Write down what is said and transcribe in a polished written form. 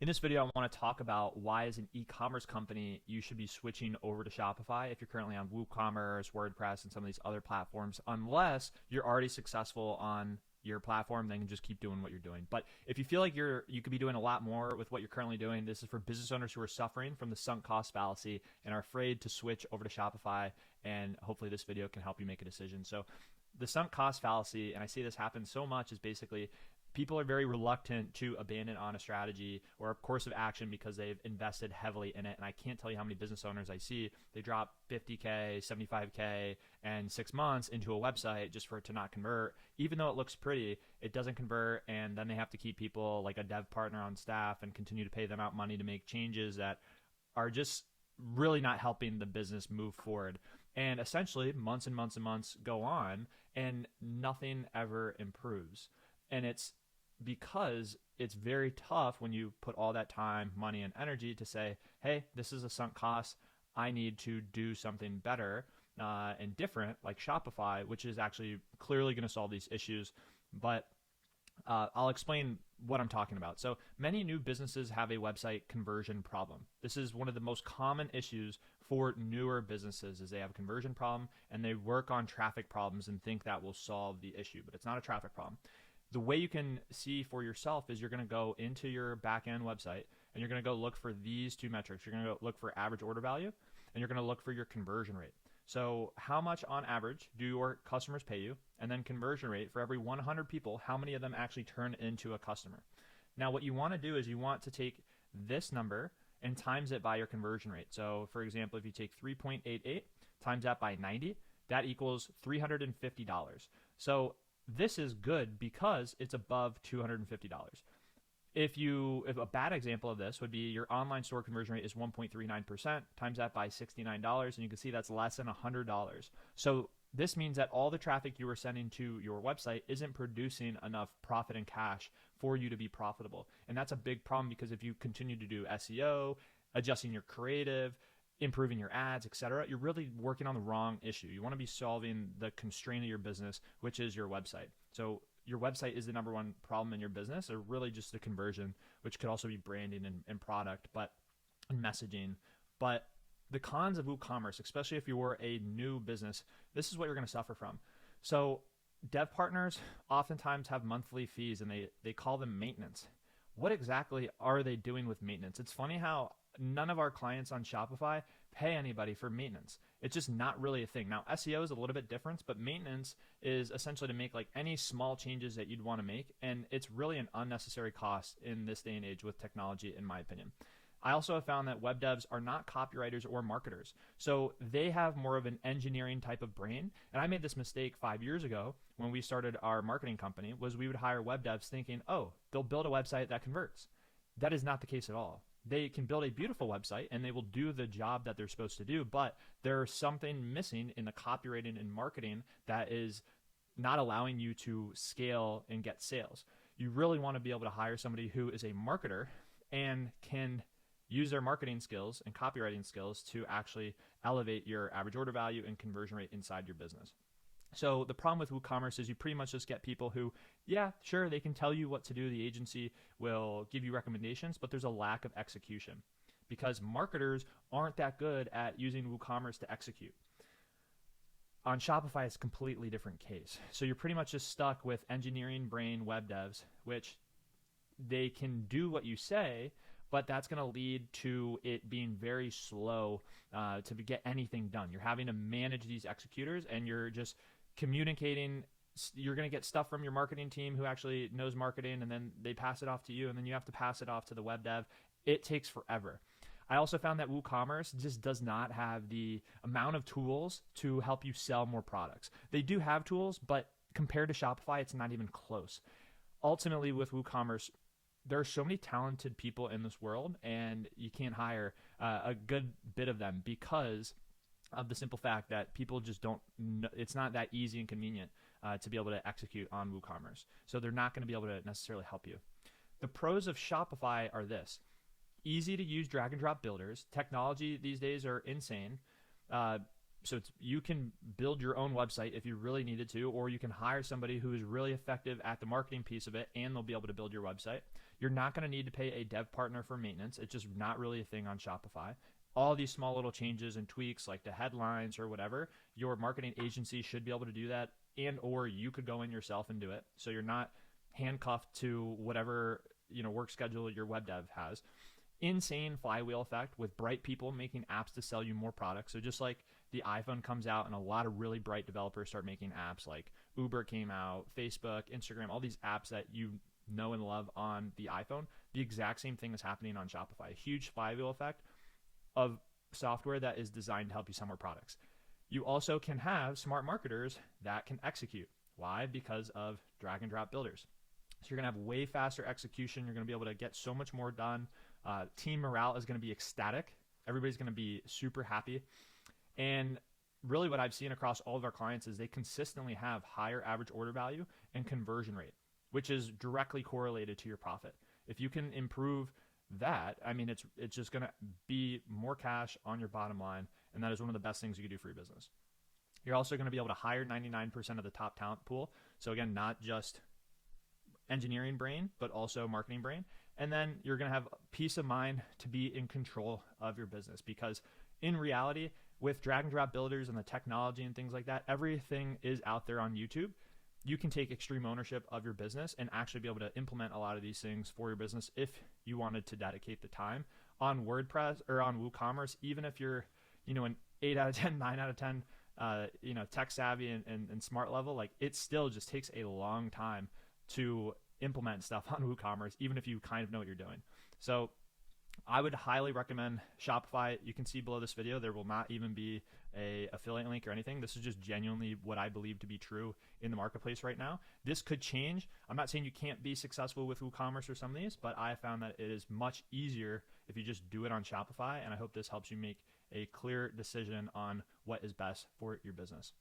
In this video, I want to talk about why, as an e-commerce company, you should be switching over to Shopify if you're currently on Woocommerce, WordPress, and some of these other platforms, unless you're already successful on your platform, then just keep doing what you're doing. But if you feel like you could be doing a lot more with what you're currently doing, this is for business owners who are suffering from the sunk cost fallacy and are afraid to switch over to Shopify, and hopefully this video can help you make a decision. So the sunk cost fallacy, and I see this happen so much, is basically people are very reluctant to abandon on a strategy or a course of action because they've invested heavily in it. And I can't tell you how many business owners I see, they drop 50K, 75K, and 6 months into a website just for it to not convert. Even though it looks pretty, it doesn't convert. And then they have to keep people like a dev partner on staff and continue to pay them out money to make changes that are just really not helping the business move forward. And essentially, months and months and months go on and nothing ever improves. And it's because it's very tough when you put all that time, money, and energy to say, hey, this is a sunk cost. I need to do something better and different, like Shopify, which is actually clearly going to solve these issues. But I'll explain what I'm talking about. So many new businesses have a website conversion problem. This is one of the most common issues for newer businesses, is they have a conversion problem and they work on traffic problems and think that will solve the issue, but it's not a traffic problem. The way you can see for yourself is you're going to go into your back-end website and you're going to go look for these two metrics. You're going to go look for average order value and you're going to look for your conversion rate. So how much on average do your customers pay you? And then conversion rate, for every 100 people, how many of them actually turn into a customer? Now what you want to do is you want to take this number and times it by your conversion rate. So for example, if you take 3.88 times that by 90, that equals $350. So this is good because it's above $250. If a bad example of this would be your online store conversion rate is 1.39%, times that by $69, and you can see that's less than $100. So this means that all the traffic you are sending to your website isn't producing enough profit and cash for you to be profitable. And that's a big problem, because if you continue to do SEO, adjusting your creative, improving your ads, etc., you're really working on the wrong issue. You want to be solving the constraint of your business, which is your website. So your website is the number one problem in your business, or really just the conversion, which could also be branding and product, and messaging. But the cons of Woocommerce, especially if you were a new business, this is what you're going to suffer from. So dev partners oftentimes have monthly fees, and they call them maintenance. What exactly are they doing with maintenance? It's funny how none of our clients on Shopify pay anybody for maintenance. It's just not really a thing. Now, SEO is a little bit different, but maintenance is essentially to make like any small changes that you'd want to make. And it's really an unnecessary cost in this day and age with technology, in my opinion. I also have found that web devs are not copywriters or marketers. So they have more of an engineering type of brain. And I made this mistake 5 years ago when we started our marketing company, was we would hire web devs thinking, oh, they'll build a website that converts. That is not the case at all. They can build a beautiful website and they will do the job that they're supposed to do, but there's something missing in the copywriting and marketing that is not allowing you to scale and get sales. You really want to be able to hire somebody who is a marketer and can use their marketing skills and copywriting skills to actually elevate your average order value and conversion rate inside your business. So the problem with WooCommerce is you pretty much just get people who, yeah, sure, they can tell you what to do. The agency will give you recommendations, but there's a lack of execution because marketers aren't that good at using WooCommerce to execute. On Shopify, it's a completely different case. So you're pretty much just stuck with engineering brain web devs, which they can do what you say, but that's going to lead to it being very slow to get anything done. You're having to manage these executors, and you're just communicating. You're going to get stuff from your marketing team who actually knows marketing, and then they pass it off to you, and then you have to pass it off to the web dev. It takes forever. I also found that WooCommerce just does not have the amount of tools to help you sell more products. They do have tools, but compared to Shopify, it's not even close. Ultimately, with WooCommerce, there are so many talented people in this world, and you can't hire a good bit of them because of the simple fact that people just don't know. It's not that easy and convenient to be able to execute on WooCommerce. So they're not going to be able to necessarily help you. The pros of Shopify are this: easy to use drag and drop builders. Technology these days are insane. So you can build your own website if you really needed to, or you can hire somebody who is really effective at the marketing piece of it, and they'll be able to build your website. You're not going to need to pay a dev partner for maintenance. It's just not really a thing on Shopify. All these small little changes and tweaks like the headlines or whatever, your marketing agency should be able to do that, and or you could go in yourself and do it. So you're not handcuffed to whatever work schedule your web dev has. Insane flywheel effect with bright people making apps to sell you more products. So just like the iPhone comes out and a lot of really bright developers start making apps, like Uber came out, Facebook, Instagram, all these apps that you know and love on the iPhone, the exact same thing is happening on Shopify. A huge flywheel effect of software that is designed to help you sell more products. You also can have smart marketers that can execute. Why? Because of drag and drop builders. So you're going to have way faster execution. You're going to be able to get so much more done. Team morale is going to be ecstatic. Everybody's going to be super happy. And really what I've seen across all of our clients is they consistently have higher average order value and conversion rate, which is directly correlated to your profit. If you can improve that, I mean, it's just going to be more cash on your bottom line. And that is one of the best things you can do for your business. You're also going to be able to hire 99% of the top talent pool. So again, not just engineering brain, but also marketing brain. And then you're going to have peace of mind to be in control of your business, because in reality, with drag and drop builders and the technology and things like that, everything is out there on YouTube. You can take extreme ownership of your business and actually be able to implement a lot of these things for your business if you wanted to dedicate the time. On WordPress or on WooCommerce, even if you're, an 8 out of 10, 9 out of 10, tech savvy and smart level, like it still just takes a long time to implement stuff on WooCommerce, even if you kind of know what you're doing. So I would highly recommend Shopify. You can see below this video, there will not even be a affiliate link or anything. This is just genuinely what I believe to be true in the marketplace right now. This could change. I'm not saying you can't be successful with WooCommerce or some of these, but I found that it is much easier if you just do it on Shopify. And I hope this helps you make a clear decision on what is best for your business.